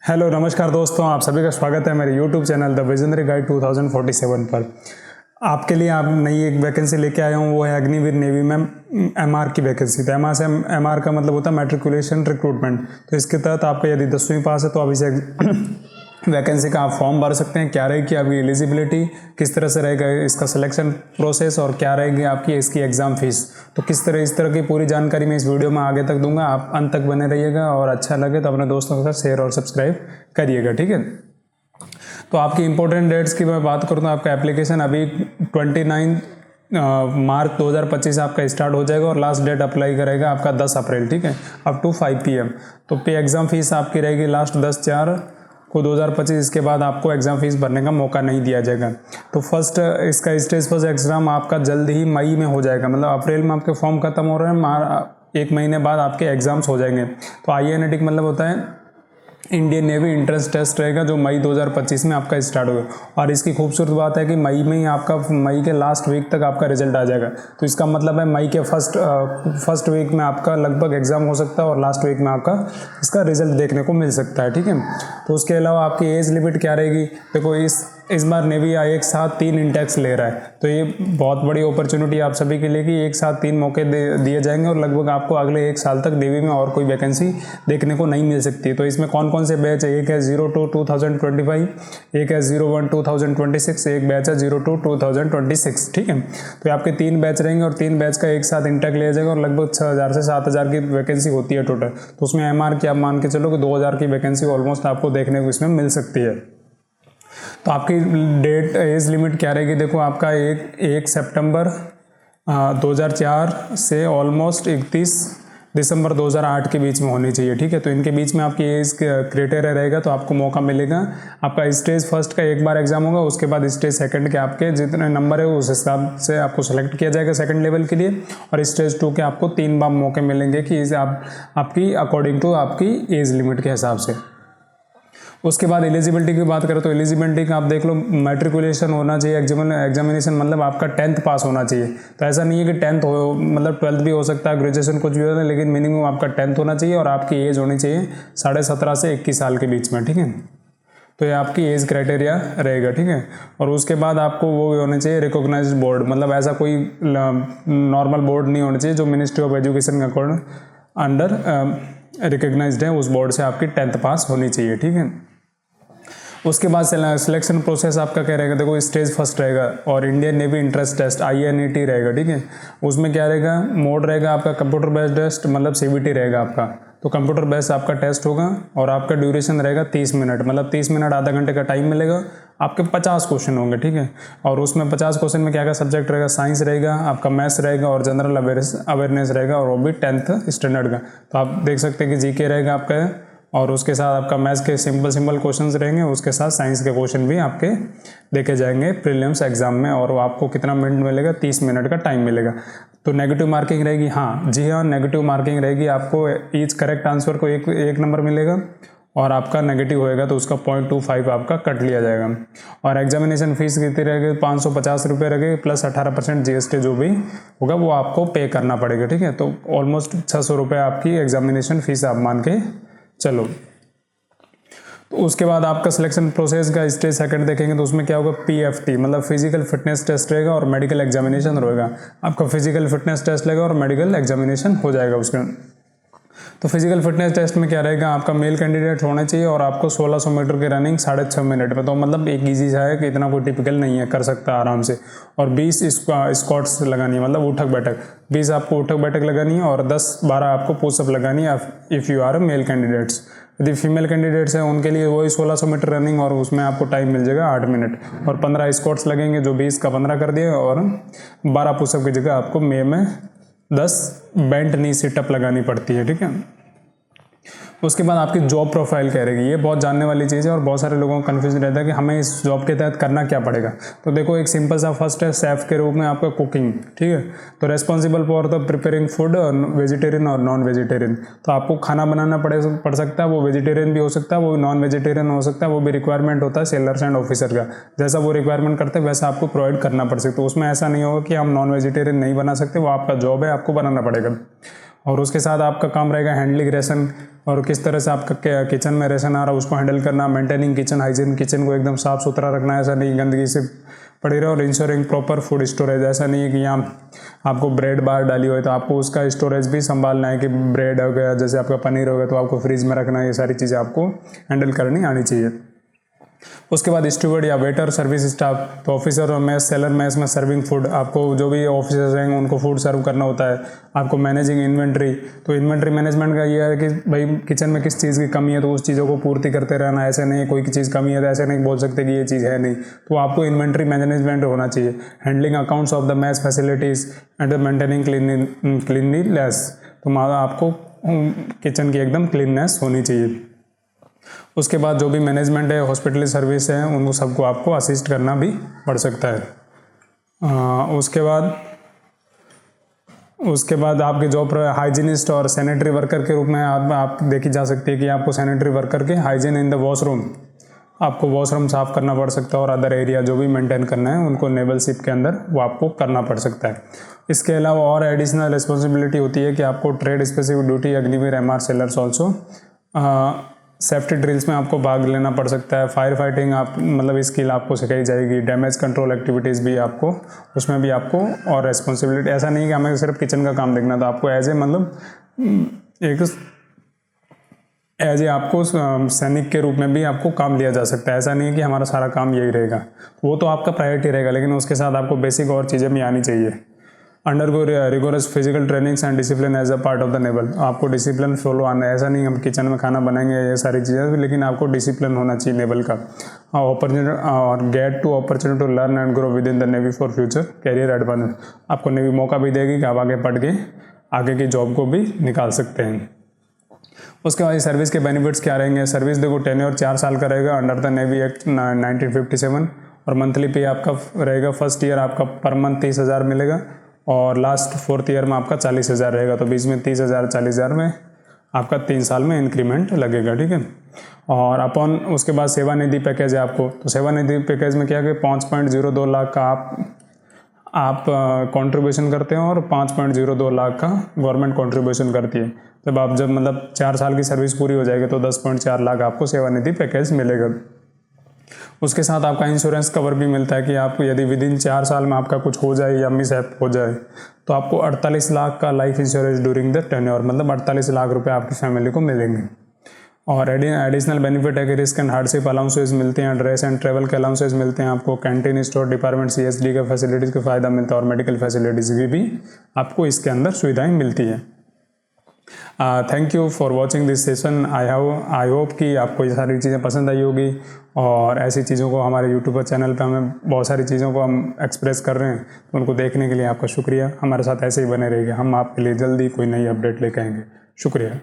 Hello नमस्कार दोस्तों, आप सभी का स्वागत है मेरे YouTube channel the visionary guide 2047 पर। आपके लिए आप नई एक वैकेंसी लेके आया हूँ, वो है अग्निवीर नेवी में एमआर की वैकेंसी। तो एमआर का मतलब होता है मैट्रिकुलेशन रिक्रूटमेंट। तो इसके तहत आपका यदि 10वीं पास है तो आप इसे वैकेंसी का आप फॉर्म भर सकते हैं। क्या रहेगी आपकी एलिजिबिलिटी, किस तरह से रहेगा इसका सिलेक्शन प्रोसेस और क्या रहेगी आपकी इसकी एग्ज़ाम फीस। तो इस तरह की पूरी जानकारी मैं इस वीडियो में आगे तक दूंगा। आप अंत तक बने रहिएगा और अच्छा लगे तो अपने दोस्तों के साथ शेयर और सब्सक्राइब करिएगा, ठीक है। तो आपकी इंपॉर्टेंट डेट्स की मैं बात करूँ तो आपका एप्लीकेशन अभी 29 मार्च 2025 आपका स्टार्ट हो जाएगा और लास्ट डेट अप्लाई करेगा आपका 10 अप्रैल, ठीक है, अप टू 5 PM। तो पे एग्ज़ाम फीस आपकी रहेगी लास्ट 10/4 को 2025। इसके बाद आपको एग्ज़ाम फीस भरने का मौका नहीं दिया जाएगा। तो फर्स्ट इसका स्टेज फर्स्ट एग्ज़ाम आपका जल्द ही मई में हो जाएगा, मतलब अप्रैल में आपके फॉर्म खत्म हो रहे हैं, 1 महीने बाद आपके एग्ज़ाम्स हो जाएंगे। तो INET का मतलब होता है इंडियन नेवी एंट्रेंस टेस्ट रहेगा, जो मई 2025 में आपका स्टार्ट होगा। और इसकी खूबसूरत बात है कि मई में ही आपका मई के लास्ट वीक तक आपका रिजल्ट आ जाएगा। तो इसका मतलब है मई के फर्स्ट वीक में आपका लगभग एग्ज़ाम हो सकता है और लास्ट वीक में आपका इसका रिजल्ट देखने को मिल सकता है, ठीक है। तो उसके अलावा आपकी एज लिमिट क्या रहेगी, देखो इस बार नेवी एक साथ 3 इंटेक्स ले रहा है। तो ये बहुत बड़ी अपॉर्चुनिटी आप सभी के लिए कि एक साथ 3 मौके दिए जाएंगे और लगभग आपको अगले 1 साल तक नेवी में और कोई वैकेंसी देखने को नहीं मिल सकती। तो इसमें कौन कौन से बैच है, एक है 02 2025, एक है 01 2026, एक बैच है 02 2026, ठीक है। तो आपके 3 बैच रहेंगे और 3 बैच का एक साथ इंटेक लिया जाएगा और लगभग 6000 से 7000 की वैकेंसी होती है टोटल। तो उसमें MR की आप मान के चलो कि 2000 की वैकेंसी ऑलमोस्ट आपको देखने को इसमें मिल सकती है। तो आपकी डेट एज लिमिट क्या रहेगी, देखो आपका 1 सितंबर 2004 से ऑलमोस्ट 31 दिसंबर 2008 के बीच में होनी चाहिए, ठीक है। तो इनके बीच में आपकी एज क्राइटेरिया रहेगा, तो आपको मौका मिलेगा। आपका स्टेज फर्स्ट का एक बार एग्जाम होगा, उसके बाद स्टेज सेकंड के आपके जितने नंबर है उस हिसाब से आपको सेलेक्ट किया जाएगा सेकंड लेवल के लिए। और स्टेज 2 के आपको 3 बार मौके मिलेंगे कि इसे आपकी अकॉर्डिंग टू आपकी एज लिमिट के हिसाब से। उसके बाद एलिजिबिलिटी की बात करें तो एलिजिबिलिटी का आप देख लो, मैट्रिकुलेशन होना चाहिए, एग्जामिनेशन मतलब आपका 10th पास होना चाहिए। तो ऐसा नहीं है कि 10th हो, मतलब 12th भी हो सकता है, ग्रेजुएशन कुछ भी होता है, लेकिन मिनिमम आपका 10th होना चाहिए और आपकी एज होनी चाहिए 17.5 से 21 साल के बीच में, ठीक है। तो ये आपकी एज क्राइटेरिया रहेगा, ठीक है। और उसके बाद आपको वो भी होना चाहिए रिकॉग्नाइज्ड बोर्ड, मतलब ऐसा कोई नॉर्मल बोर्ड नहीं होना चाहिए, जो मिनिस्ट्री ऑफ एजुकेशन के अकॉर्डिंग अंडर रिकॉग्नाइज्ड है, उस बोर्ड से आपकी 10th पास होनी चाहिए, ठीक है। उसके बाद सिलेक्शन प्रोसेस आपका क्या रहेगा, देखो स्टेज फर्स्ट रहेगा और Indian Navy entrance test INET रहेगा, ठीक है। उसमें क्या रहेगा, मोड रहेगा आपका कंप्यूटर बेस्ड टेस्ट, मतलब CBT रहेगा आपका। तो कंप्यूटर बेस्ड आपका टेस्ट होगा और आपका ड्यूरेशन रहेगा 30 मिनट, मतलब 30 मिनट आधा घंटे का टाइम मिलेगा। आपके 50 क्वेश्चन होंगे, ठीक है। और उसमें 50 क्वेश्चन में क्या क्या सब्जेक्ट रहेगा, साइंस रहेगा, आपका मैथ्स रहेगा और जनरल अवेयरनेस रहेगा, और वो भी 10th स्टैंडर्ड का। तो आप देख सकते हैं कि GK रहेगा आपका, और उसके साथ आपका मैथ्स के सिंपल क्वेश्चंस रहेंगे, उसके साथ साइंस के क्वेश्चन भी आपके देखे जाएंगे प्रीलिम्स एग्जाम में। और वो आपको कितना मिनट मिलेगा, 30 मिनट का टाइम मिलेगा। तो नेगेटिव मार्किंग रहेगी, हाँ जी हाँ, नेगेटिव मार्किंग रहेगी। आपको ईच करेक्ट आंसर को एक नंबर मिलेगा और आपका नेगेटिव होएगा तो उसका 0.25 आपका कट लिया जाएगा। और एग्जामिनेशन फीस कितनी रहेगी, 550 रुपये रहेगी, प्लस 18% GST जो भी होगा वो आपको पे करना पड़ेगा, ठीक है। तो ऑलमोस्ट 600 रुपये आपकी एग्जामिनेशन फीस आप मान के चलो। तो उसके बाद आपका सिलेक्शन प्रोसेस का स्टेज सेकंड देखेंगे तो उसमें क्या होगा, PFT मतलब फिजिकल फिटनेस टेस्ट रहेगा और मेडिकल एग्जामिनेशन रहेगा। आपका फिजिकल फिटनेस टेस्ट रहेगा और मेडिकल एग्जामिनेशन हो जाएगा उसका। तो फिजिकल फिटनेस टेस्ट में क्या रहेगा, आपका मेल कैंडिडेट होना चाहिए और आपको 1600 मीटर की रनिंग 6.5 मिनट में। तो मतलब एक ईजी सा है कि इतना कोई टिपिकल नहीं है, कर सकता है आराम से। और 20 स्क्वाट्स लगानी है, मतलब उठक बैठक 20 आपको उठक बैठक लगानी है और 10-12 आपको पुशअप लगानी है if you are male candidates. यदि फीमेल कैंडिडेट्स हैं उनके लिए वही 1600 मीटर रनिंग और उसमें आपको टाइम मिल जाएगा 8 मिनट। और 15 स्क्वाट्स लगेंगे, जो 20 का 15 कर दिए, और 12 पुशअप की जगह आपको में 10 बेंट नी सिटअप लगानी पड़ती है, ठीक है। उसके बाद आपकी जॉब प्रोफाइल क्या रहेगी, ये बहुत जानने वाली चीज़ है और बहुत सारे लोगों को कन्फ्यूजन रहता है कि हमें इस जॉब के तहत करना क्या पड़ेगा। तो देखो एक सिंपल सा फर्स्ट है शेफ के रूप में आपका कुकिंग, ठीक है। तो responsible for the preparing food vegetarian और नॉन वेजिटेरियन। तो आपको खाना बनाना पड़ सकता है, वो वेजिटेरियन भी हो सकता है, वो नॉन वेजिटेरियन हो सकता है, वो भी रिक्वायरमेंट होता है सेलर्स एंड ऑफिसर का। जैसा वो रिक्वायरमेंट करते हैं वैसा आपको प्रोवाइड करना पड़ सकता है। तो उसमें ऐसा नहीं होगा कि हम नॉन वेजिटेरियन नहीं बना सकते, वो आपका जॉब है, आपको बनाना पड़ेगा। और उसके साथ आपका काम रहेगा हैंडलिंग रेशन, और किस तरह से आपका किचन में रेशन आ रहा है उसको हैंडल करना, मेंटेनिंग किचन हाइजीन, किचन को एकदम साफ़ सुथरा रखना, ऐसा नहीं गंदगी से पड़ी रहे, और इंश्योरिंग प्रॉपर फूड स्टोरेज, ऐसा नहीं है कि यहाँ आपको ब्रेड बार डाली हो तो आपको उसका स्टोरेज भी संभालना है कि ब्रेड हो गया, जैसे आपका पनीर हो गया तो आपको फ्रिज में रखना है, ये सारी चीज़ें आपको हैंडल करनी आनी चाहिए। उसके बाद स्टूवर्ड या वेटर सर्विस स्टाफ, तो ऑफिसर और मैस सेलर मैस में सर्विंग फूड, आपको जो भी ऑफिसर्स रहेंगे उनको फूड सर्व करना होता है। आपको मैनेजिंग इन्वेंट्री, तो इन्वेंट्री मैनेजमेंट का ये है कि भाई किचन में किस चीज़ की कमी है तो उस चीज़ों को पूर्ति करते रहना, ऐसे नहीं कोई चीज़ कमी है तो ऐसे नहीं बोल सकते कि ये चीज़ है नहीं, तो आपको इन्वेंट्री मैनेजमेंट होना चाहिए। Handling accounts of the mess facilities and maintaining cleanliness, तो आपको किचन की एकदम क्लीननेस होनी चाहिए। उसके बाद जो भी मैनेजमेंट है, हॉस्पिटल सर्विस है, उनको सबको आपको असिस्ट करना भी पड़ सकता है। उसके बाद आपके जॉब हाइजीनिस्ट और सैनिटरी वर्कर के रूप में आप देखी जा सकती है कि आपको सैनिटरी वर्कर के हाइजीन इन द वॉशरूम, आपको वॉशरूम साफ़ करना पड़ सकता है, और अदर एरिया जो भी मेंटेन करना है उनको नेवल शिप के अंदर वो आपको करना पड़ सकता है। इसके अलावा और एडिशनल रिस्पॉन्सिबिलिटी होती है कि आपको trade specific duty Agniveer MR sellers also, safety drills में आपको भाग लेना पड़ सकता है। फायर फाइटिंग आप मतलब स्किल आपको सिखाई जाएगी। डैमेज कंट्रोल एक्टिविटीज़ भी आपको उसमें भी आपको, और रेस्पॉन्सिबिलिटी ऐसा नहीं कि हमें सिर्फ किचन का काम देखना, तो आपको एज ए आपको सैनिक के रूप में भी आपको काम लिया जा सकता है। ऐसा नहीं है कि हमारा सारा काम यही रहेगा, वो तो आपका प्रायोरिटी रहेगा, लेकिन उसके साथ आपको बेसिक और चीज़ें भी आनी चाहिए। Undergo rigorous physical training and discipline as a part of the naval, आपको डिसिप्लिन फॉलो आना है। ऐसा नहीं हम किचन में खाना बनाएंगे ये सारी चीज़ें, लेकिन आपको डिसिप्लिन होना चाहिए नेवल का। अपॉर्चुनिटी और get to opportunity to learn and grow within the navy for future career advance, आपको नेवी मौका भी देगी कि आप आगे पढ़ के आगे की जॉब को भी निकाल सकते हैं। उसके बाद सर्विस के बेनिफिट्स क्या रहेंगे? सर्विस देखो टेन्योर 4 साल का रहेगा अंडर द नेवी एक्ट 1957, और मंथली पे आपका रहेगा फर्स्ट ईयर आपका पर मंथ 30,000 मिलेगा, और लास्ट 4th ईयर में आपका 40,000 रहेगा, तो बीच में 30,000 40,000 में आपका 3 साल में इंक्रीमेंट लगेगा, ठीक है। और अपॉन उसके बाद सेवानिधि पैकेज है आपको, तो सेवानिधि पैकेज में क्या है कि 5.02 लाख का आप कंट्रीब्यूशन करते हैं, और 5.02 लाख का गवर्नमेंट कंट्रीब्यूशन करती है। जब मतलब 4 साल की सर्विस पूरी हो जाएगी तो 10.4 लाख आपको सेवानिधि पैकेज मिलेगा। उसके साथ आपका इंश्योरेंस कवर भी मिलता है कि आपको यदि विद इन 4 साल में आपका कुछ हो जाए या मिसहैप हो जाए तो आपको 48 लाख का life insurance during the tenure, मतलब 48 लाख रुपए आपकी फैमिली को मिलेंगे। और एडिशनल बेनिफिट है कि रिस्क एंड हार्डशिप अलाउंसेज मिलते हैं, ड्रेस एंड ट्रैवल के अलाउंसेज मिलते हैं आपको, कैंटीन स्टोर डिपार्टमेंट CSD के फैसिलिटीज़ का फ़ायदा मिलता है, और मेडिकल फैसिलिटीज़ की भी आपको इसके अंदर सुविधाएँ मिलती हैं। Thank you for watching this session. I hope कि आपको ये सारी चीज़ें पसंद आई होगी, और ऐसी चीज़ों को हमारे यूट्यूब चैनल पे हमें बहुत सारी चीज़ों को हम एक्सप्रेस कर रहे हैं, तो उनको देखने के लिए आपका शुक्रिया। हमारे साथ ऐसे ही बने रहिए, हम आपके लिए जल्दी कोई नई अपडेट लेकर आएंगे। शुक्रिया।